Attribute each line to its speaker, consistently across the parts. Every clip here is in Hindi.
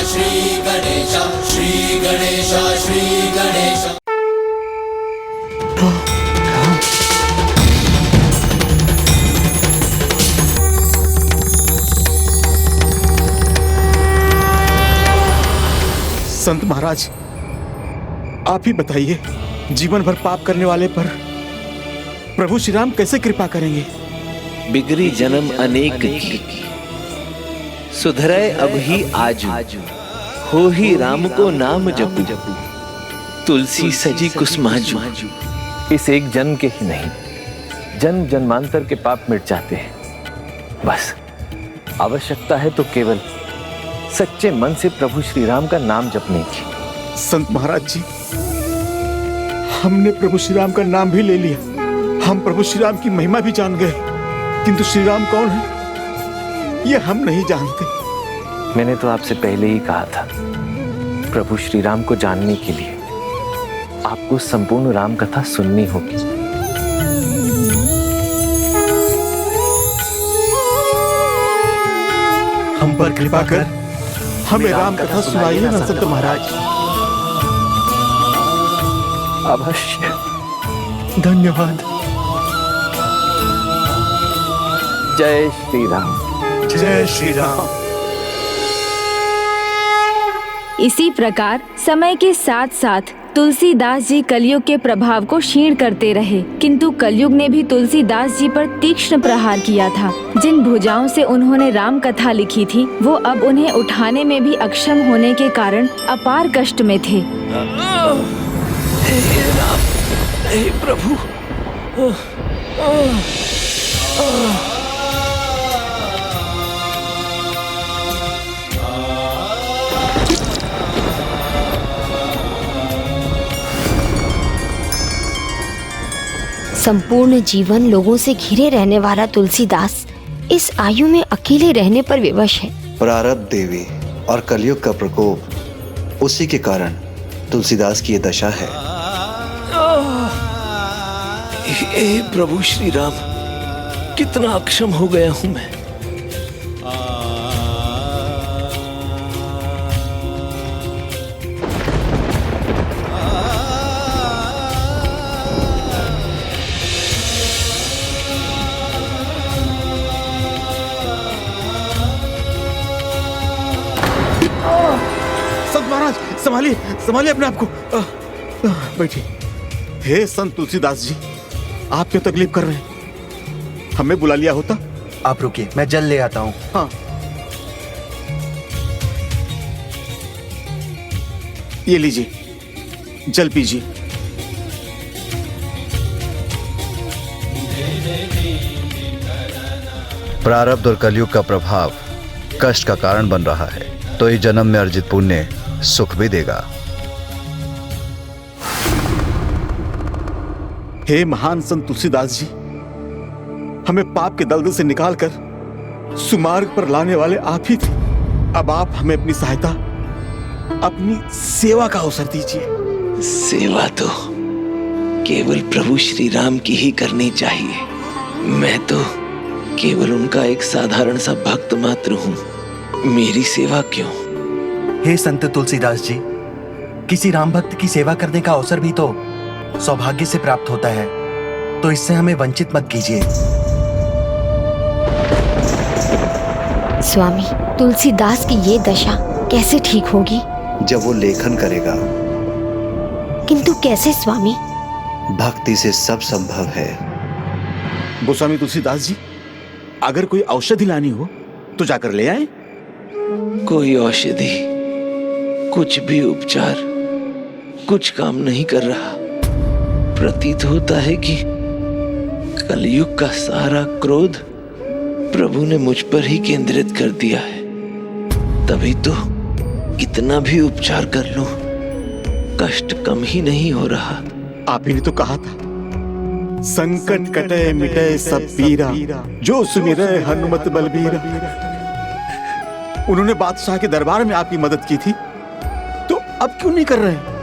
Speaker 1: श्री गणेश, श्री गणेश, श्री गणेश।
Speaker 2: संत महाराज, आप ही बताइए, जीवन भर पाप करने वाले पर प्रभु श्री राम कैसे कृपा करेंगे?
Speaker 3: बिगड़ी जन्म अनेक की, सुधरे अब ही आजू, हो ही राम को नाम जपू, तुलसी सजी कुसुमाजू। इस एक जन्म के ही नहीं, जन्म जन्मांतर के पाप मिट जाते हैं। बस आवश्यकता है तो केवल सच्चे मन से प्रभु श्री राम का नाम जपने की।
Speaker 2: संत महाराज जी, हमने प्रभु श्री राम का नाम भी ले लिया, हम प्रभु श्री राम की महिमा भी जान गए, किंतु श्री राम कौन है ये हम नहीं जानते।
Speaker 3: मैंने तो आपसे पहले ही कहा था, प्रभु श्री राम को जानने के लिए आपको संपूर्ण राम कथा सुननी होगी।
Speaker 2: हम पर कृपा कर हमें राम कथा सुनाइए ना संत महाराज।
Speaker 3: अवश्य।
Speaker 2: धन्यवाद।
Speaker 3: जय श्री राम।
Speaker 2: जय श्री राम।
Speaker 4: इसी प्रकार समय के साथ साथ तुलसीदास जी कलयुग के प्रभाव को क्षीण करते रहे, किंतु कलयुग ने भी तुलसीदास जी पर तीक्ष्ण प्रहार किया था। जिन भुजाओं से उन्होंने राम कथा लिखी थी, वो अब उन्हें उठाने में भी अक्षम होने के कारण अपार कष्ट में थे।
Speaker 3: हे राम, हे प्रभु।
Speaker 5: संपूर्ण जीवन लोगों से घिरे रहने वाला तुलसीदास इस आयु में अकेले रहने पर विवश है।
Speaker 6: प्रारब्ध देवी और कलयुग का प्रकोप, उसी के कारण तुलसीदास की ये दशा है।
Speaker 3: हे प्रभु श्री राम, कितना अक्षम हो गया हूं मैं।
Speaker 2: संत महाराज, संभालिए संभालिए अपने आप को। बैठिए। हे संत तुलसीदास जी, आप क्यों तकलीफ कर रहे हैं? हमें बुला लिया होता।
Speaker 7: आप रुकिए, मैं जल ले आता हूँ।
Speaker 2: हाँ, ये लीजिए, जल पीजिए।
Speaker 6: प्रारब्ध और कलयुग का प्रभाव कष्ट का कारण बन रहा है, तो इस जन्म में अर्जित पुण्य सुख भी देगा।
Speaker 2: हे महान संत तुलसीदास जी, हमें पाप के दलदल से निकालकर सुमार्ग पर लाने वाले आप ही थे। अब आप हमें अपनी सहायता, अपनी सेवा का अवसर दीजिए।
Speaker 3: सेवा तो केवल प्रभु श्री राम की ही करनी चाहिए। मैं तो केवल उनका एक साधारण सा भक्त मात्र हूँ। मेरी सेवा क्यों?
Speaker 7: हे संत तुलसीदास जी, किसी राम भक्त की सेवा करने का अवसर भी तो सौभाग्य से प्राप्त होता है, तो इससे हमें वंचित मत कीजिए।
Speaker 5: स्वामी, तुलसीदास की ये दशा कैसे ठीक होगी?
Speaker 6: जब वो लेखन करेगा।
Speaker 5: किंतु कैसे स्वामी?
Speaker 6: भक्ति से सब संभव है।
Speaker 2: गोस्वामी तुलसीदास जी, अगर कोई औषधि लानी हो तो जाकर ले आए।
Speaker 3: कोई औषधि, कुछ भी उपचार कुछ काम नहीं कर रहा। प्रतीत होता है कि कलयुग का सारा क्रोध प्रभु ने मुझ पर ही केंद्रित कर दिया है। तभी तो कितना भी उपचार कर लूं, कष्ट कम ही नहीं हो रहा।
Speaker 2: आप ही ने तो कहा था, संकट कटे मिटे सब पीरा, जो सुमिरै हनुमत बलबीरा। उन्होंने बादशाह के दरबार में आपकी मदद की थी, तो अब क्यों नहीं कर रहे हैं?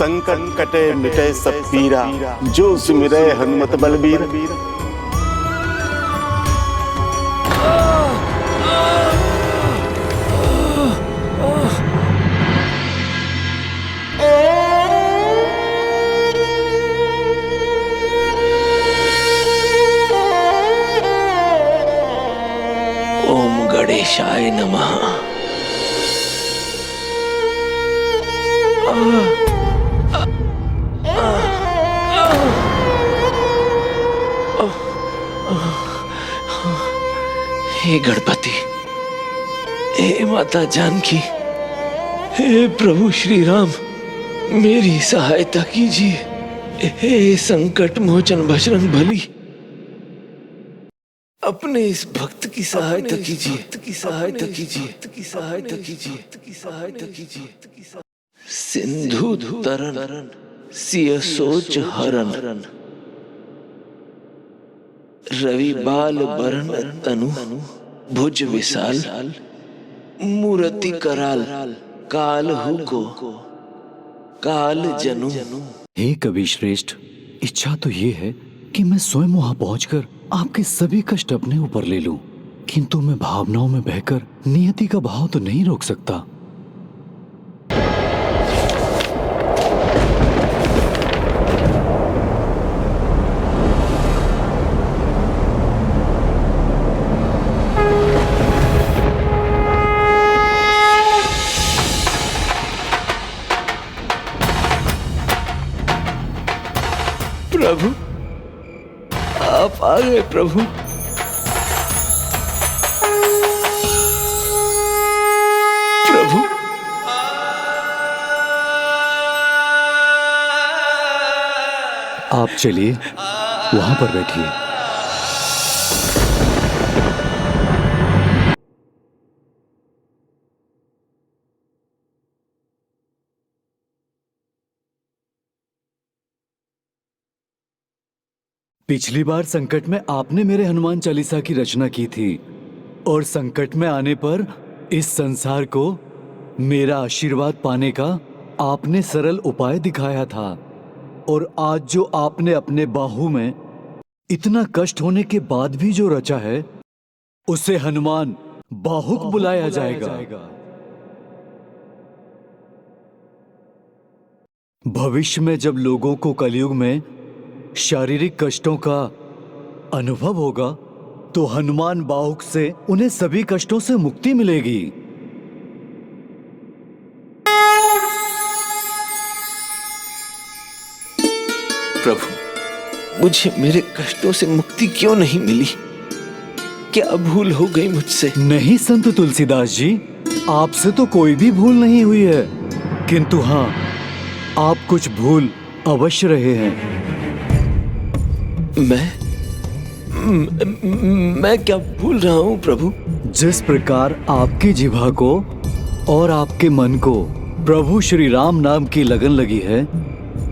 Speaker 2: संकट कटे मिटे सब पीरा, जो सुमिरै हनुमत बलबीर।
Speaker 3: ओम गणेशाय नमः। हे गणपति, हे माता जानकी, हे प्रभु श्री राम, मेरी सहायता कीजिए। हे संकट मोचन बजरंग बली, अपने इस भक्त की सहायता कीजिए, की सहायता कीजिए, की सहायता कीजिए, की सहायता कीजिए। सिंधु तरन सिय सोच हरन, रवि बाल बरन तनु, भुज विशाल, मूर्ति कराल, काल हुको काल जनु।
Speaker 8: हे कवि श्रेष्ठ, इच्छा तो ये है कि मैं स्वयं वहां पहुंचकर आपके सभी कष्ट अपने ऊपर ले लूं, किंतु मैं भावनाओं में बहकर नियति का भाव तो नहीं रोक सकता।
Speaker 3: प्रभु, आप आ गए प्रभु। प्रभु,
Speaker 8: आप चलिए वहां पर बैठिए। पिछली बार संकट में आपने मेरे हनुमान चालीसा की रचना की थी और संकट में आने पर इस संसार को मेरा आशीर्वाद पाने का आपने सरल उपाय दिखाया था। और आज जो आपने अपने बाहु में इतना कष्ट होने के बाद भी जो रचा है, उसे हनुमान बाहुक बुलाया जाएगा। भविष्य में जब लोगों को कलयुग में शारीरिक कष्टों का अनुभव होगा तो हनुमान बाहुक से उन्हें सभी कष्टों से मुक्ति मिलेगी।
Speaker 3: प्रभु, मुझे मेरे कष्टों से मुक्ति क्यों नहीं मिली? क्या भूल हो गई मुझसे?
Speaker 8: नहीं संत तुलसीदास जी, आपसे तो कोई भी भूल नहीं हुई है, किंतु हाँ, आप कुछ भूल अवश्य रहे हैं।
Speaker 3: मैं क्या भूल रहा हूँ प्रभु?
Speaker 8: जिस प्रकार आपकी जिह्वा को और आपके मन को प्रभु श्री राम नाम की लगन लगी है,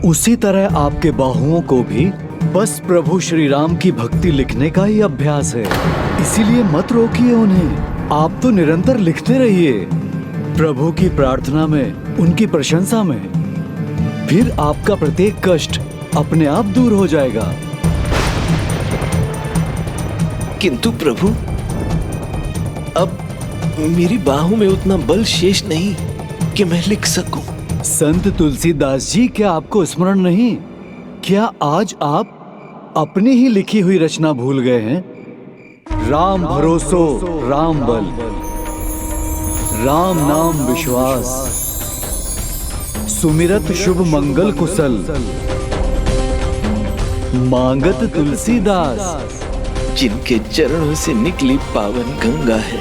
Speaker 8: उसी तरह आपके बाहुओं को भी बस प्रभु श्री राम की भक्ति लिखने का ही अभ्यास है। इसीलिए मत रोकिए उन्हें, आप तो निरंतर लिखते रहिए प्रभु की प्रार्थना में, उनकी प्रशंसा में। फिर आपका प्रत्येक कष्ट अपने आप दूर हो जाएगा।
Speaker 3: किंतु प्रभु, अब मेरी बाहों में उतना बल शेष नहीं कि मैं लिख सकूं।
Speaker 8: संत तुलसीदास जी, क्या आपको स्मरण नहीं? क्या आज आप अपनी ही लिखी हुई रचना भूल गए हैं? राम भरोसो राम बल, राम नाम विश्वास, सुमिरत शुभ मंगल कुशल, मांगत तुलसीदास।
Speaker 3: जिनके चरणों से निकली पावन गंगा है,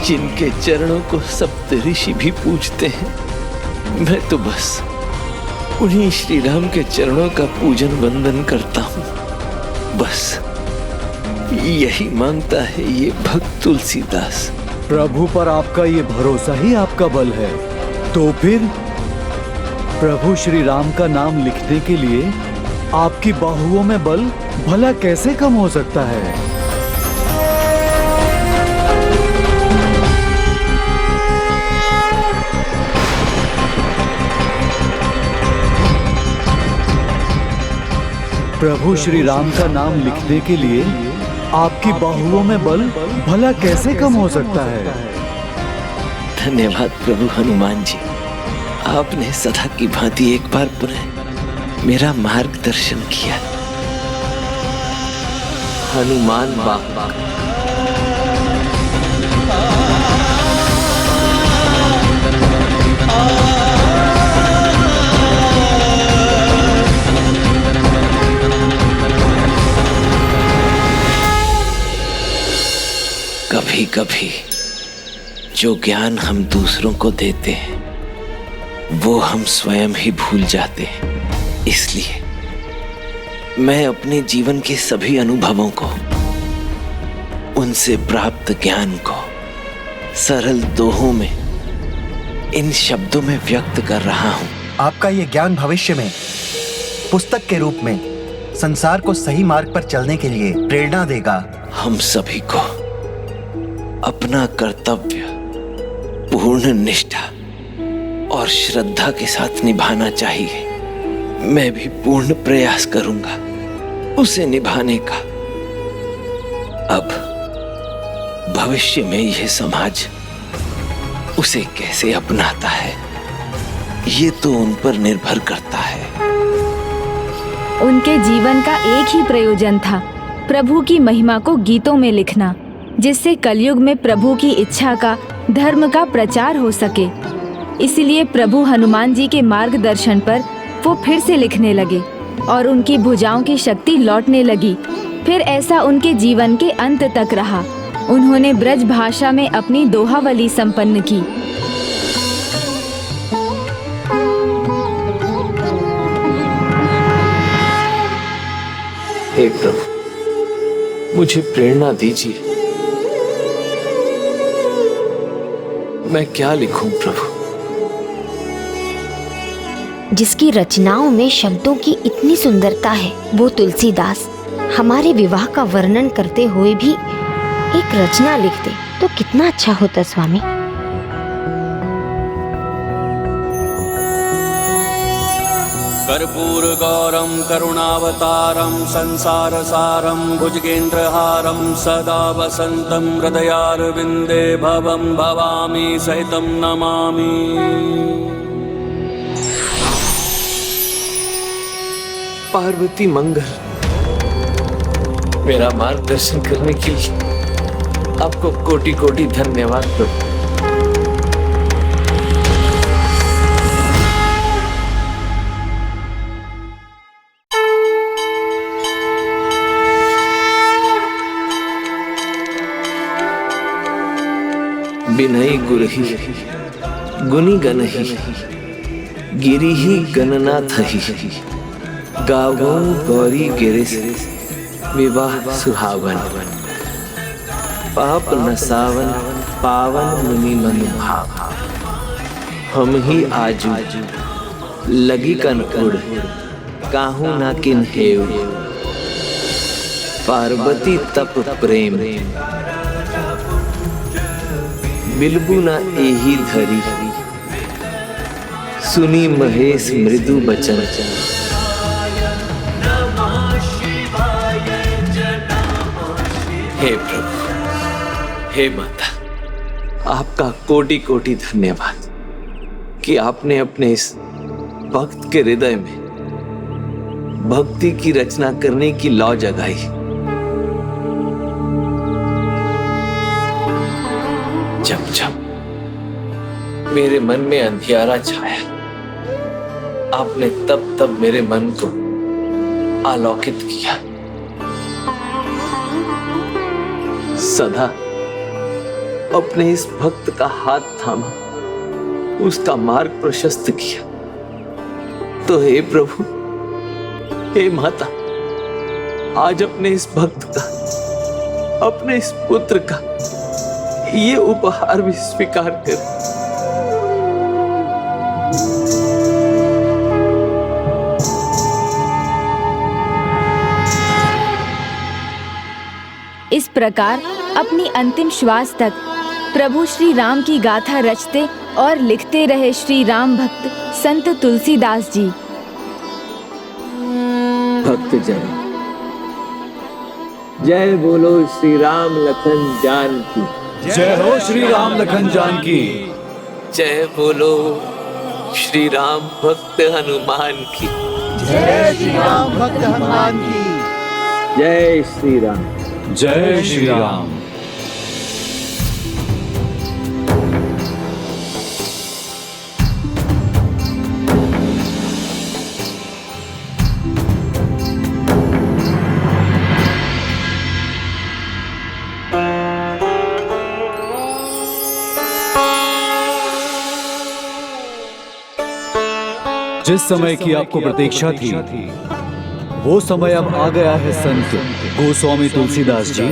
Speaker 3: जिनके चरणों को सप्त ऋषि भी पूजते हैं, मैं तो बस उन्हीं श्री राम के चरणों का पूजन वंदन करता हूँ। बस यही मांगता है ये भक्त तुलसीदास।
Speaker 8: प्रभु पर आपका ये भरोसा ही आपका बल है, तो फिर प्रभु श्री राम का नाम लिखने के लिए आपकी बाहुओं में बल भला कैसे कम हो सकता है? प्रभु श्री राम का नाम लिखने के लिए आपकी बाहुओं में बल भला कैसे कम हो सकता है?
Speaker 3: धन्यवाद प्रभु हनुमान जी, आपने सदा की भांति एक बार पुनः मेरा मार्गदर्शन किया। हनुमान बाबा। कभी कभी जो ज्ञान हम दूसरों को देते हैं वो हम स्वयं ही भूल जाते हैं। इसलिए मैं अपने जीवन के सभी अनुभवों को, उनसे प्राप्त ज्ञान को सरल दोहों में, इन शब्दों में व्यक्त कर रहा हूं।
Speaker 7: आपका ये ज्ञान भविष्य में पुस्तक के रूप में संसार को सही मार्ग पर चलने के लिए प्रेरणा देगा।
Speaker 3: हम सभी को अपना कर्तव्य पूर्ण निष्ठा और श्रद्धा के साथ निभाना चाहिए। मैं भी पूर्ण प्रयास करूंगा उसे निभाने का। अब भविष्य में यह समाज उसे कैसे अपनाता है ये तो उन पर निर्भर करता है।
Speaker 4: उनके जीवन का एक ही प्रयोजन था, प्रभु की महिमा को गीतों में लिखना, जिससे कलयुग में प्रभु की इच्छा का, धर्म का प्रचार हो सके। इसलिए प्रभु हनुमान जी के मार्गदर्शन पर वो फिर से लिखने लगे और उनकी भुजाओं की शक्ति लौटने लगी। फिर ऐसा उनके जीवन के अंत तक रहा। उन्होंने ब्रज भाषा में अपनी दोहावली संपन्न की।
Speaker 3: हे प्रभु, मुझे प्रेरणा दीजिए। मैं क्या लिखूं प्रभु?
Speaker 5: जिसकी रचनाओं में शब्दों की इतनी सुंदरता है, वो तुलसीदास हमारे विवाह का वर्णन करते हुए भी एक रचना लिख दे तो कितना अच्छा होता स्वामी।
Speaker 1: कर्पूर गौरम करुणावतारम संसार सारम भुजगेन्द्रहारम सदा वसंतम हृदयारविंदे भवम भवामी सहितम नमामि।
Speaker 3: पार्वती मंगल, मेरा मार्गदर्शन करने के लिए आपको कोटि कोटि धन्यवाद प्रभु। बिनई गुरही गुनी गनही गिरिही गणनाथही गावो गौरी गिरिस विवाह सुहावन पाप नसावन पावन मुनि मनु भाव। हम ही आजू लगी कनकुड़ काहू ना किन हेव पार्वती तप प्रेम बिलबू ना एही धरी सुनी महेश मृदु बचन। हे प्रभु, हे माता, आपका कोटि कोटि धन्यवाद कि आपने अपने इस भक्त के हृदय में भक्ति की रचना करने की लौ जगाई। जब जब मेरे मन में अंधियारा छाया, आपने तब तब मेरे मन को आलोकित किया। सदा अपने इस भक्त का हाथ थामा, उसका मार्ग प्रशस्त किया। तो हे प्रभु, हे माता, आज अपने इस भक्त का, अपने इस पुत्र का ये उपहार भी स्वीकार कर।
Speaker 4: इस प्रकार अपनी अंतिम श्वास तक प्रभु श्री राम की गाथा रचते और लिखते रहे श्री राम भक्त संत तुलसीदास जी।
Speaker 3: भक्तजन, जय बोलो श्री राम लखन जानकी।
Speaker 8: जय हो श्री राम लखन जानकी।
Speaker 3: जय बोलो श्री राम भक्त हनुमान की।
Speaker 9: जय श्री राम भक्त हनुमान की।
Speaker 3: जय श्री राम।
Speaker 8: जय श्री राम। जिस समय की आपको प्रतीक्षा थी, वो समय अब आ गया है संत गोस्वामी तुलसीदास जी।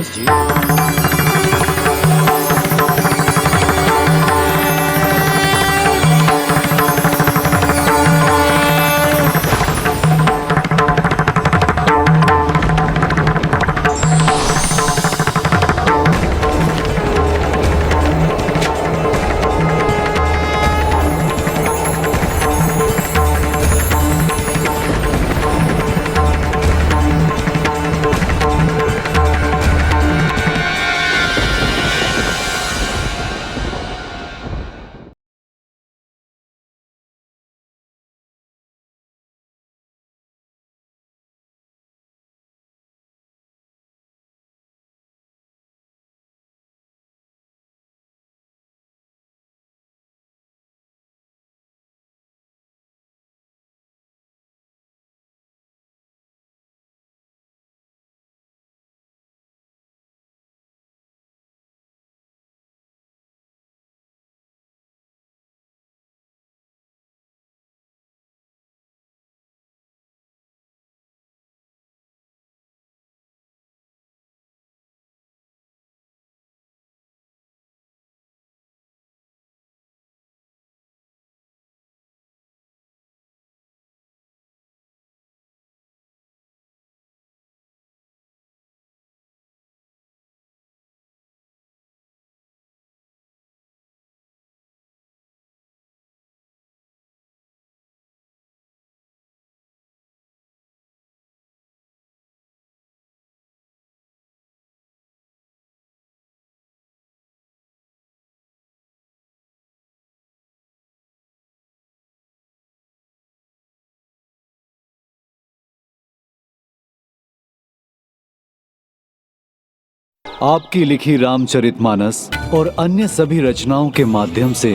Speaker 8: आपकी लिखी रामचरितमानस और अन्य सभी रचनाओं के माध्यम से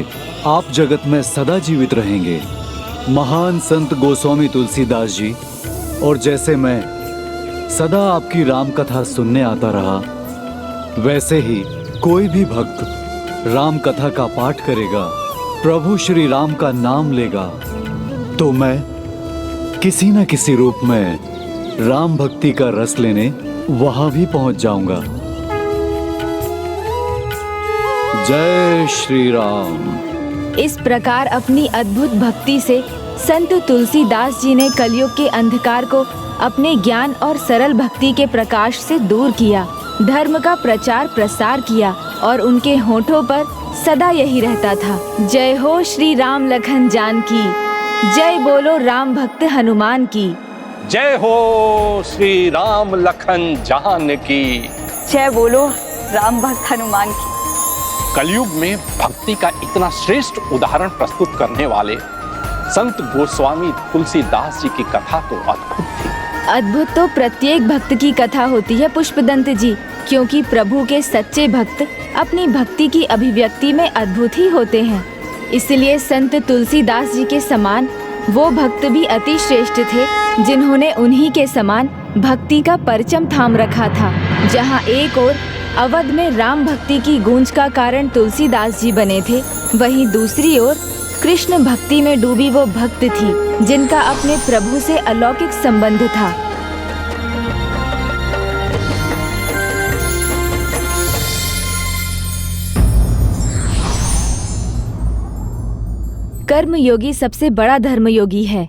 Speaker 8: आप जगत में सदा जीवित रहेंगे, महान संत गोस्वामी तुलसीदास जी। और जैसे मैं सदा आपकी राम कथा सुनने आता रहा, वैसे ही कोई भी भक्त राम कथा का पाठ करेगा, प्रभु श्री राम का नाम लेगा, तो मैं किसी न किसी रूप में राम भक्ति का रस लेने वहां भी पहुंच जाऊंगा। जय श्री राम।
Speaker 4: इस प्रकार अपनी अद्भुत भक्ति से संत तुलसीदास जी ने कलयुग के अंधकार को अपने ज्ञान और सरल भक्ति के प्रकाश से दूर किया, धर्म का प्रचार प्रसार किया और उनके होठों पर सदा यही रहता था, जय हो श्री राम लखन जानकी। जय बोलो राम भक्त हनुमान की।
Speaker 10: जय हो श्री राम लखन जानकी।
Speaker 11: जय बोलो राम भक्त हनुमान की।
Speaker 10: कलयुग में भक्ति का इतना श्रेष्ठ उदाहरण प्रस्तुत करने वाले संत गोस्वामी तुलसीदास जी की कथा तो अद्भुत थी।
Speaker 4: अद्भुत तो प्रत्येक भक्त की कथा होती है पुष्पदंत जी, क्योंकि प्रभु के सच्चे भक्त अपनी भक्ति की अभिव्यक्ति में अद्भुत ही होते हैं। इसलिए संत तुलसीदास जी के समान वो भक्त भी अति श्रेष्ठ थे, जिन्होंने उन्हीं के समान भक्ति का परचम थाम रखा था। जहाँ एक ओर अवध में राम भक्ति की गूंज का कारण तुलसीदास जी बने थे, वहीं दूसरी ओर कृष्ण भक्ति में डूबी वो भक्त थी, जिनका अपने प्रभु से अलौकिक संबंध था। कर्मयोगी सबसे बड़ा धर्मयोगी है।